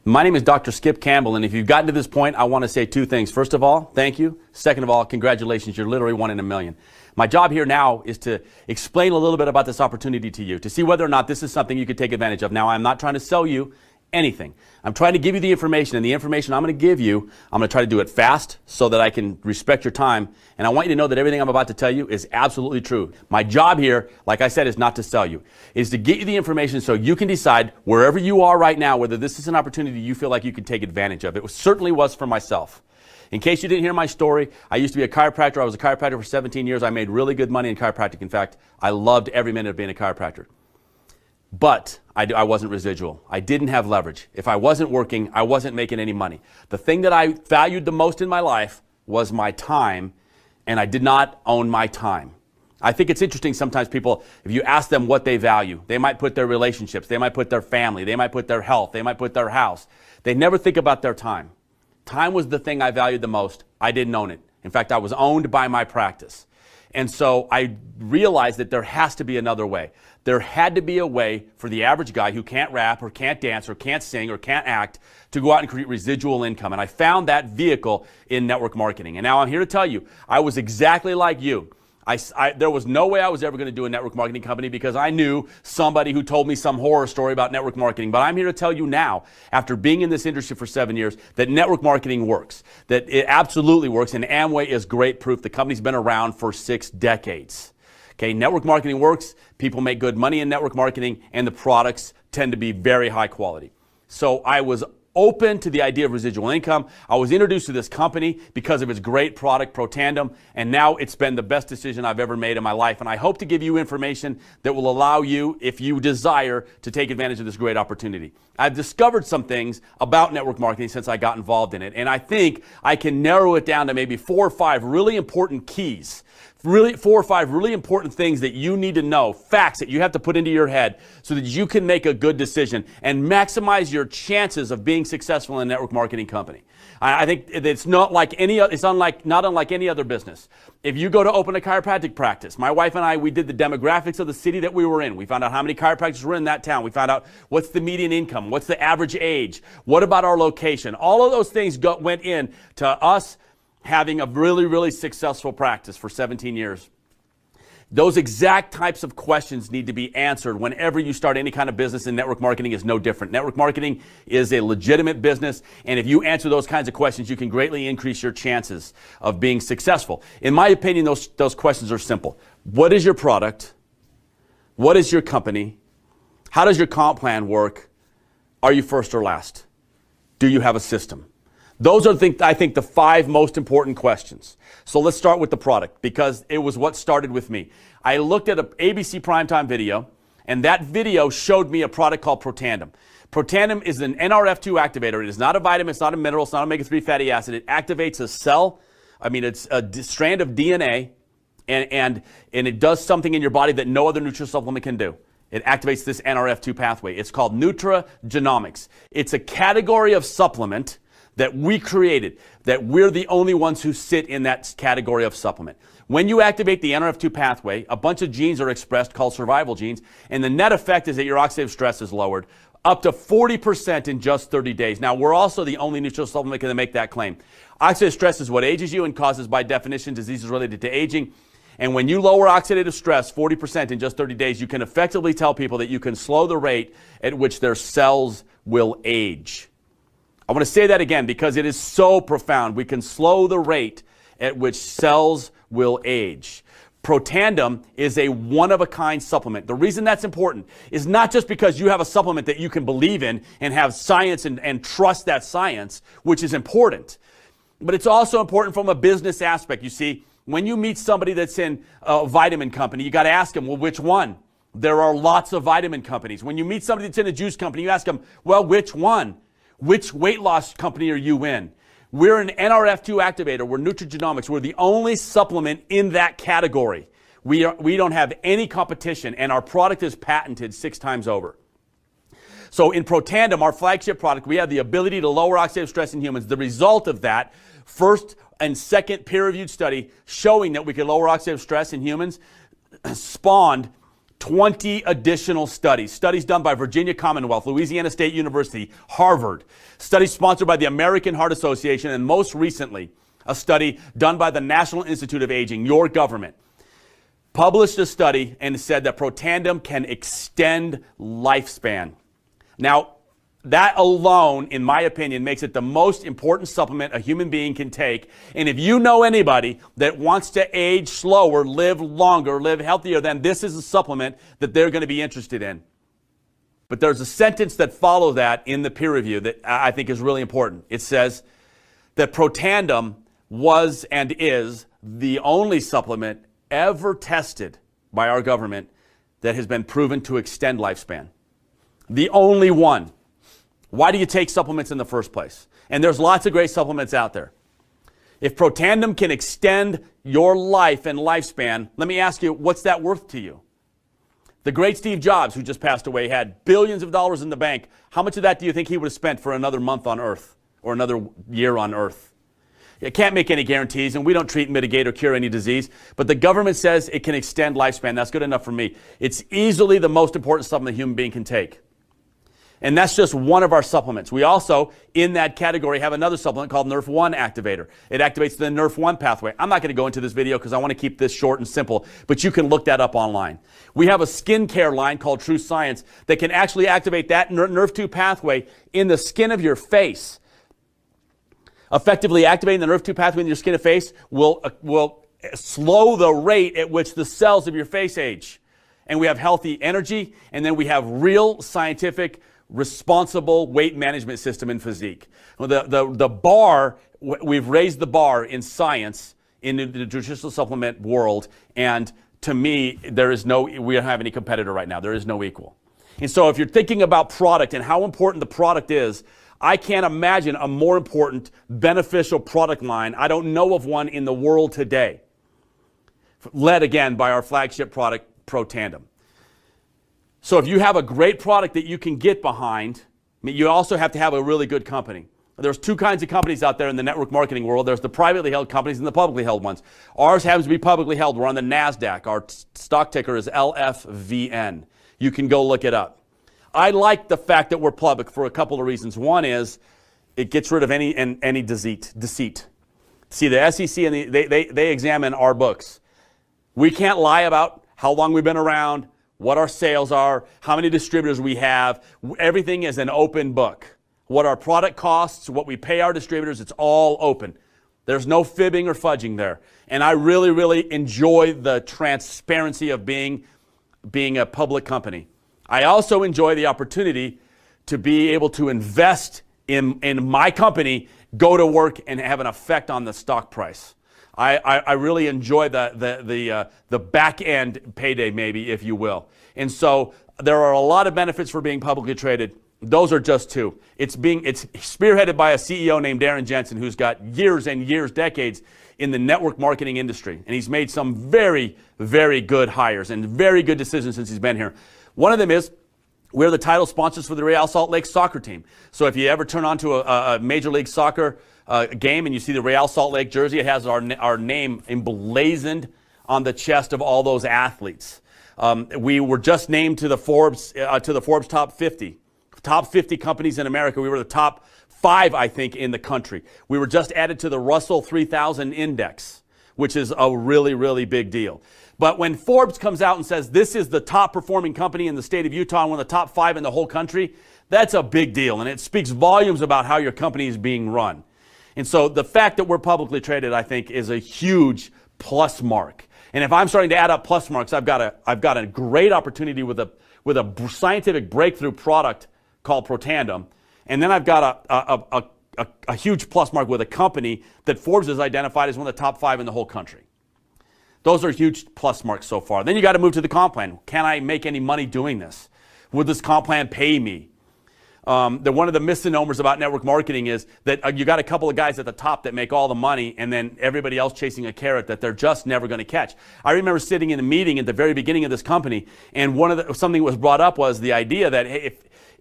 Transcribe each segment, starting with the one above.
My name is Dr. Skip Campbell, and if you've gotten to this point, I want to say two things. First of all, thank you. Second of all, congratulations. You're literally one in a million. My job here now is to explain a little bit about this opportunity to you, to see whether or not this is something you could take advantage of. Now, I'm not trying to sell you anything. I'm trying to give you the information, and the information I'm going to give you, I'm going to try to do it fast so that I can respect your time. And I want you to know that everything I'm about to tell you is absolutely true. My job here, like I said, is not to sell you, is to get you the information so you can decide wherever you are right now whether this is an opportunity you feel like you can take advantage of. It certainly was for myself. In case you didn't hear my story, I used to be a chiropractor. I was a chiropractor for 17 years. I made really good money in chiropractic. In fact, I loved every minute of being a chiropractor. But I wasn't residual. I didn't have leverage. If I wasn't working, I wasn't making any money. The thing that I valued the most in my life was my time, and I did not own my time. I think it's interesting sometimes people, if you ask them what they value, they might put their relationships, they might put their family, they might put their health, they might put their house. They never think about their time. Time was the thing I valued the most. I didn't own it. In fact, I was owned by my practice. And so I realized that there has to be another way. There had to be a way for the average guy who can't rap or can't dance or can't sing or can't act to go out and create residual income. And I found that vehicle in network marketing. And now I'm here to tell you, I was exactly like you. There was no way I was ever going to do a network marketing company because I knew somebody who told me some horror story about network marketing. But I'm here to tell you now, after being in this industry for 7 years, that network marketing works, that it absolutely works, and Amway is great proof. The company's been around for 6 decades. Okay, network marketing works, people make good money in network marketing, and the products tend to be very high quality. So I was open to the idea of residual income. I was introduced to this company because of its great product, Protandem, and now it's been the best decision I've ever made in my life. And I hope to give you information that will allow you, if you desire, to take advantage of this great opportunity. I've discovered some things about network marketing since I got involved in it, and I think I can narrow it down to maybe 4 or 5 really important keys. 4 or 5 really important things that you need to know, facts that you have to put into your head so that you can make a good decision and maximize your chances of being successful in a network marketing company. I think it's not unlike any other business. If you go to open a chiropractic practice, my wife and I, we did the demographics of the city that we were in. We found out how many chiropractors were in that town. We found out what's the median income, what's the average age, what about our location. All of those things went in to us having a really, really successful practice for 17 years. Those exact types of questions need to be answered whenever you start any kind of business, and network marketing is no different. Network marketing is a legitimate business, and if you answer those kinds of questions, you can greatly increase your chances of being successful. In my opinion, those questions are simple. What is your product? What is your company? How does your comp plan work? Are you first or last? Do you have a system? Those are, I think, the 5 most important questions. So let's start with the product, because it was what started with me. I looked at an ABC primetime video, and that video showed me a product called Protandem. Protandem is an Nrf2 activator. It is not a vitamin, it's not a mineral, it's not omega-3 fatty acid. It activates a cell, it's a strand of DNA, and it does something in your body that no other nutritional supplement can do. It activates this Nrf2 pathway. It's called Nutrigenomics. It's a category of supplement that we created, that we're the only ones who sit in that category of supplement. When you activate the Nrf2 pathway, a bunch of genes are expressed called survival genes, and the net effect is that your oxidative stress is lowered up to 40% in just 30 days. Now, we're also the only nutritional supplement that can make that claim. Oxidative stress is what ages you and causes, by definition, diseases related to aging. And when you lower oxidative stress 40% in just 30 days, you can effectively tell people that you can slow the rate at which their cells will age. I want to say that again because it is so profound. We can slow the rate at which cells will age. Protandem is a one-of-a-kind supplement. The reason that's important is not just because you have a supplement that you can believe in and have science and trust that science, which is important, but it's also important from a business aspect. You see, when you meet somebody that's in a vitamin company, you got to ask them, well, which one? There are lots of vitamin companies. When you meet somebody that's in a juice company, you ask them, well, which one? Which weight loss company are you in? We're an Nrf2 activator. We're Nutrigenomics. We're the only supplement in that category. We don't have any competition, and our product is patented 6 times over. So in Protandem, our flagship product, we have the ability to lower oxidative stress in humans. The result of that, first and second peer-reviewed study showing that we could lower oxidative stress in humans, spawned 20 additional studies. Studies done by Virginia Commonwealth, Louisiana State University, Harvard. Studies sponsored by the American Heart Association, and most recently, a study done by the National Institute of Aging, your government, published a study and said that Protandim can extend lifespan. Now, that alone, in my opinion, makes it the most important supplement a human being can take. And if you know anybody that wants to age slower, live longer, live healthier, then this is a supplement that they're going to be interested in. But there's a sentence that follows that in the peer review that I think is really important. It says that Protandim was and is the only supplement ever tested by our government that has been proven to extend lifespan. The only one. Why do you take supplements in the first place? And there's lots of great supplements out there. If Protandim can extend your life and lifespan, let me ask you, what's that worth to you? The great Steve Jobs, who just passed away, had billions of dollars in the bank. How much of that do you think he would have spent for another month on Earth or another year on Earth? It can't make any guarantees, and we don't treat, mitigate, or cure any disease, but the government says it can extend lifespan. That's good enough for me. It's easily the most important supplement a human being can take. And that's just one of our supplements. We also, in that category, have another supplement called Nrf2 Activator. It activates the Nrf1 pathway. I'm not going to go into this video because I want to keep this short and simple, but you can look that up online. We have a skincare line called True Science that can actually activate that Nrf2 pathway in the skin of your face. Effectively activating the Nrf2 pathway in your skin and face will slow the rate at which the cells of your face age. And we have healthy energy, and then we have real scientific responsible weight management system in physique. Well, the bar, we've raised the bar in science in the nutritional supplement world, and to me, we don't have any competitor right now. There is no equal. And so if you're thinking about product and how important the product is, I can't imagine a more important, beneficial product line. I don't know of one in the world today, led again by our flagship product, Protandim. So if you have a great product that you can get behind, you also have to have a really good company. There's two kinds of companies out there in the network marketing world. There's the privately held companies and the publicly held ones. Ours happens to be publicly held. We're on the NASDAQ. Our stock ticker is LFVN. You can go look it up. I like the fact that we're public for a couple of reasons. One is it gets rid of any deceit. See, the SEC and they examine our books. We can't lie about how long we've been around, what our sales are, how many distributors we have. Everything is an open book. What our product costs, what we pay our distributors, it's all open. There's no fibbing or fudging there. And I really, really enjoy the transparency of being a public company. I also enjoy the opportunity to be able to invest in my company, go to work, and have an effect on the stock price. I really enjoy the back end payday, maybe, if you will. And so there are a lot of benefits for being publicly traded. Those are just two. It's spearheaded by a CEO named Darren Jensen, who's got years and years, decades in the network marketing industry. And he's made some very, very good hires and very good decisions since he's been here. One of them is we're the title sponsors for the Real Salt Lake soccer team. So if you ever turn on to a Major League Soccer game and you see the Real Salt Lake jersey, it has our name emblazoned on the chest of all those athletes. We were just named to the Forbes top 50. Top 50 companies in America. We were the top 5, I think, in the country. We were just added to the Russell 3000 index, which is a really, really big deal. But when Forbes comes out and says this is the top performing company in the state of Utah and one of the top 5 in the whole country, that's a big deal. And it speaks volumes about how your company is being run. And so the fact that we're publicly traded, I think, is a huge plus mark. And if I'm starting to add up plus marks, I've got a great opportunity with a scientific breakthrough product called Protandim, and then I've got a huge plus mark with a company that Forbes has identified as one of the top 5 in the whole country. Those are huge plus marks so far. Then you got to move to the comp plan. Can I make any money doing this? Would this comp plan pay me? One of the misnomers about network marketing is that you got a couple of guys at the top that make all the money and then everybody else chasing a carrot that they're just never going to catch. I remember sitting in a meeting at the very beginning of this company, and something that was brought up was the idea that, hey,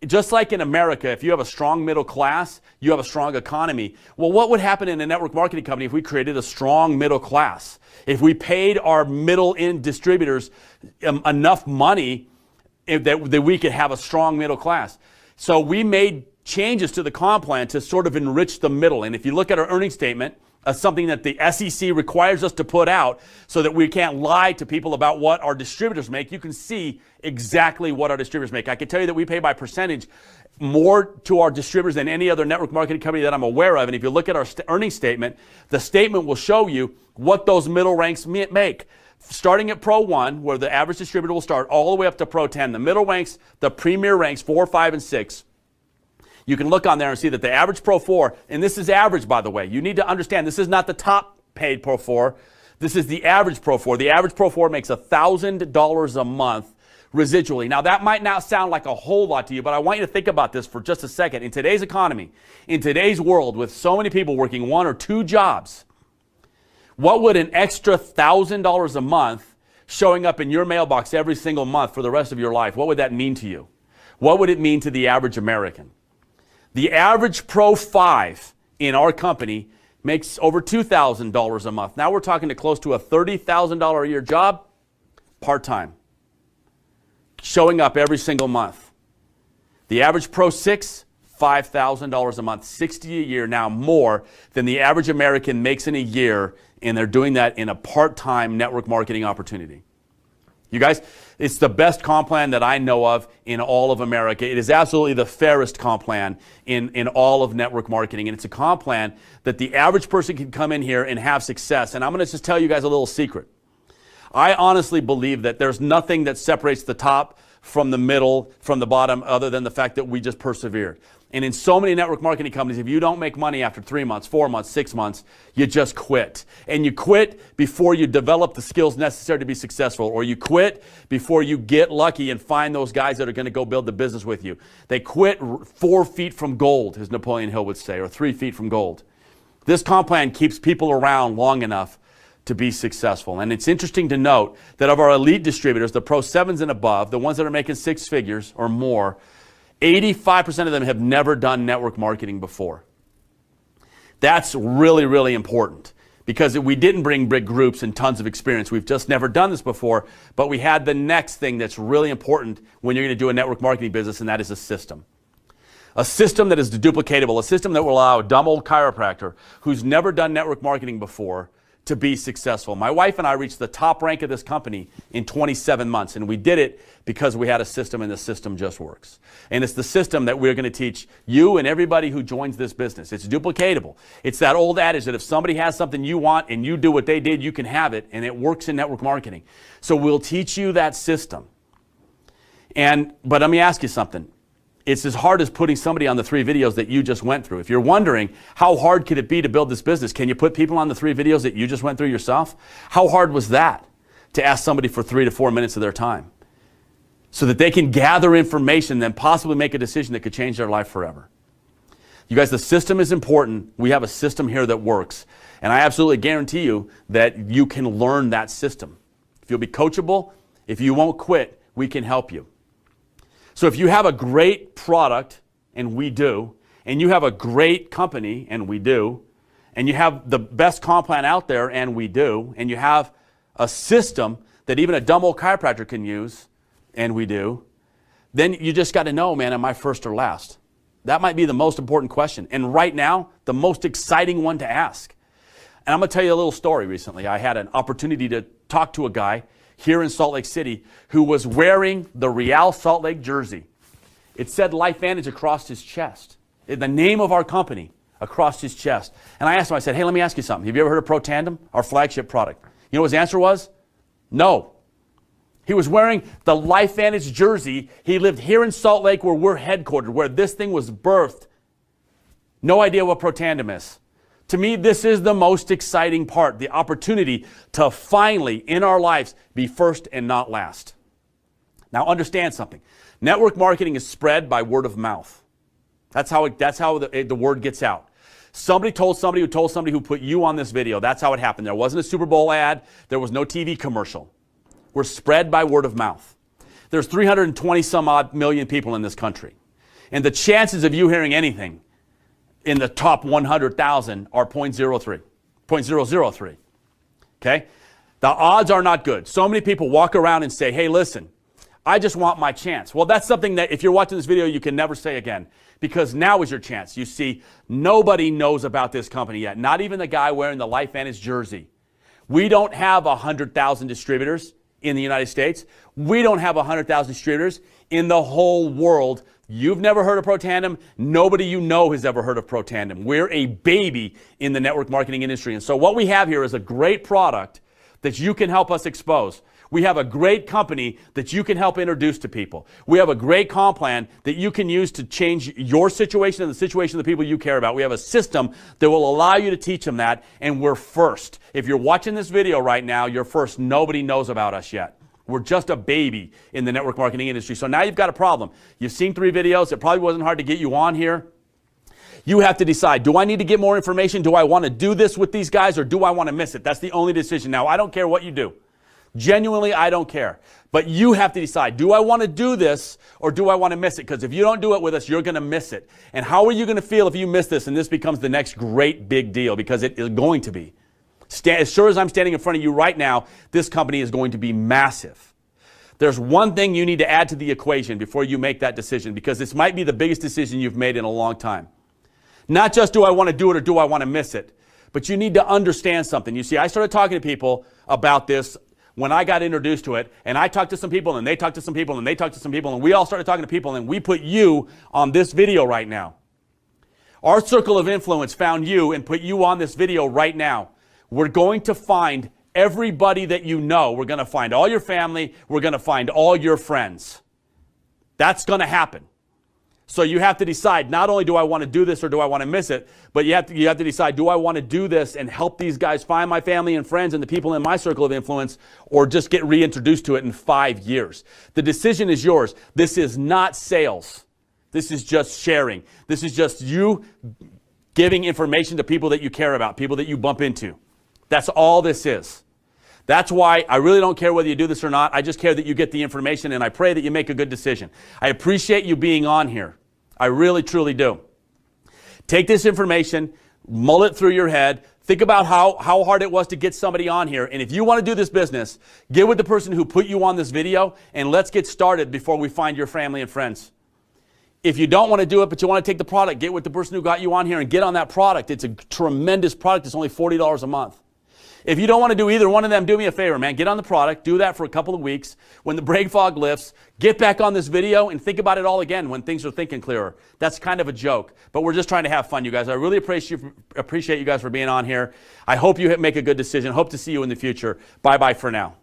just like in America, if you have a strong middle class, you have a strong economy. Well, what would happen in a network marketing company if we created a strong middle class? If we paid our middle-end distributors enough money that we could have a strong middle class. So we made changes to the comp plan to sort of enrich the middle. And if you look at our earnings statement, something that the SEC requires us to put out so that we can't lie to people about what our distributors make, you can see exactly what our distributors make. I can tell you that we pay by percentage more to our distributors than any other network marketing company that I'm aware of. And if you look at our earnings statement, the statement will show you what those middle ranks make. Starting at Pro 1, where the average distributor will start, all the way up to Pro 10. The middle ranks, the premier ranks, 4, 5, and 6. You can look on there and see that the average Pro 4, and this is average, by the way. You need to understand, this is not the top paid Pro 4. This is the average Pro 4. The average Pro 4 makes $1,000 a month residually. Now, that might not sound like a whole lot to you, but I want you to think about this for just a second. In today's economy, in today's world, with so many people working 1 or 2 jobs, what would an extra $1,000 a month showing up in your mailbox every single month for the rest of your life, what would that mean to you? What would it mean to the average American? The average Pro 5 in our company makes over $2,000 a month. Now we're talking to close to a $30,000 a year job, part-time, showing up every single month. The average Pro 6, $5,000 a month, $60 a year, now more than the average American makes in a year, and they're doing that in a part-time network marketing opportunity. You guys, it's the best comp plan that I know of in all of America. It is absolutely the fairest comp plan in all of network marketing. And it's a comp plan that the average person can come in here and have success. And I'm going to just tell you guys a little secret. I honestly believe that there's nothing that separates the top from the middle, from the bottom, other than the fact that we just persevered. And in so many network marketing companies, if you don't make money after 3 months, 4 months, 6 months, you just quit. And you quit before you develop the skills necessary to be successful, or you quit before you get lucky and find those guys that are going to go build the business with you. They quit 4 feet from gold, as Napoleon Hill would say, or 3 feet from gold. This comp plan keeps people around long enough to be successful. And it's interesting to note that of our elite distributors, the Pro 7s and above, the ones that are making 6 figures or more, 85% of them have never done network marketing before. That's really, really important because we didn't bring big groups and tons of experience. We've just never done this before, but we had the next thing that's really important when you're going to do a network marketing business, and that is a system. A system that is duplicatable, a system that will allow a dumb old chiropractor who's never done network marketing before to be successful. My wife and I reached the top rank of this company in 27 months, and we did it because we had a system, and the system just works. And it's the system that we're going to teach you and everybody who joins this business. It's duplicatable. It's that old adage that if somebody has something you want and you do what they did, you can have it, and it works in network marketing. So we'll teach you that system. But let me ask you something. It's as hard as putting somebody on the 3 videos that you just went through. If you're wondering how hard could it be to build this business, can you put people on the 3 videos that you just went through yourself? How hard was that to ask somebody for 3 to 4 minutes of their time so that they can gather information, then possibly make a decision that could change their life forever? You guys, the system is important. We have a system here that works. And I absolutely guarantee you that you can learn that system. If you'll be coachable, if you won't quit, we can help you. So if you have a great product, and we do, and you have a great company, and we do, and you have the best comp plan out there, and we do, and you have a system that even a dumb old chiropractor can use, and we do, then you just got to know, man, am I first or last? That might be the most important question. And right now, the most exciting one to ask. And I'm going to tell you a little story recently. I had an opportunity to talk to a guy here in Salt Lake City who was wearing the Real Salt Lake jersey. It said Lifevantage across his chest. The name of our company across his chest. And I asked him, I said, hey, let me ask you something. Have you ever heard of Pro Tandem, our flagship product? You know what his answer was? No. He was wearing the Lifevantage jersey. He lived here in Salt Lake where we're headquartered, where this thing was birthed. No idea what Pro Tandem is. To me, this is the most exciting part, the opportunity to finally, in our lives, be first and not last. Now, understand something. Network marketing is spread by word of mouth. That's how the word gets out. Somebody told somebody who told somebody who put you on this video. That's how it happened. There wasn't a Super Bowl ad. There was no TV commercial. We're spread by word of mouth. There's 320 some odd million people in this country. And the chances of you hearing anything in the top 100,000 are 0.003. Okay? The odds are not good. So many people walk around and say, hey, listen, I just want my chance. Well, that's something that if you're watching this video, you can never say again, because now is your chance. You see, nobody knows about this company yet, not even the guy wearing the Lifevantage jersey. We don't have 100,000 distributors in the United States. We don't have 100,000 distributors in the whole world. You've never heard of Protandem. Nobody you know has ever heard of Protandem. We're a baby in the network marketing industry. And so what we have here is a great product that you can help us expose. We have a great company that you can help introduce to people. We have a great comp plan that you can use to change your situation and the situation of the people you care about. We have a system that will allow you to teach them that, and we're first. If you're watching this video right now, you're first. Nobody knows about us yet. We're just a baby in the network marketing industry. So now you've got a problem. You've seen 3 videos. It probably wasn't hard to get you on here. You have to decide, do I need to get more information? Do I want to do this with these guys, or do I want to miss it? That's the only decision. Now, I don't care what you do. Genuinely, I don't care. But you have to decide, do I want to do this or do I want to miss it? Because if you don't do it with us, you're going to miss it. And how are you going to feel if you miss this and this becomes the next great big deal? Because it is going to be. As sure as I'm standing in front of you right now, this company is going to be massive. There's one thing you need to add to the equation before you make that decision, because this might be the biggest decision you've made in a long time. Not just do I want to do it or do I want to miss it, but you need to understand something. You see, I started talking to people about this when I got introduced to it, and I talked to some people, and they talked to some people, and they talked to some people, and we all started talking to people, and we put you on this video right now. Our circle of influence found you and put you on this video right now. We're going to find everybody that you know. We're going to find all your family. We're going to find all your friends. That's going to happen. So you have to decide, not only do I want to do this or do I want to miss it, but you have to decide, do I want to do this and help these guys find my family and friends and the people in my circle of influence, or just get reintroduced to it in 5 years? The decision is yours. This is not sales. This is just sharing. This is just you giving information to people that you care about, people that you bump into. That's all this is. That's why I really don't care whether you do this or not. I just care that you get the information, and I pray that you make a good decision. I appreciate you being on here. I really, truly do. Take this information, mull it through your head, think about how hard it was to get somebody on here, and if you want to do this business, get with the person who put you on this video, and let's get started before we find your family and friends. If you don't want to do it, but you want to take the product, get with the person who got you on here and get on that product. It's a tremendous product. It's only $40 a month. If you don't want to do either one of them, do me a favor, man. Get on the product. Do that for a couple of weeks. When the brain fog lifts, get back on this video and think about it all again when things are thinking clearer. That's kind of a joke, but we're just trying to have fun, you guys. I really appreciate you guys for being on here. I hope you make a good decision. Hope to see you in the future. Bye-bye for now.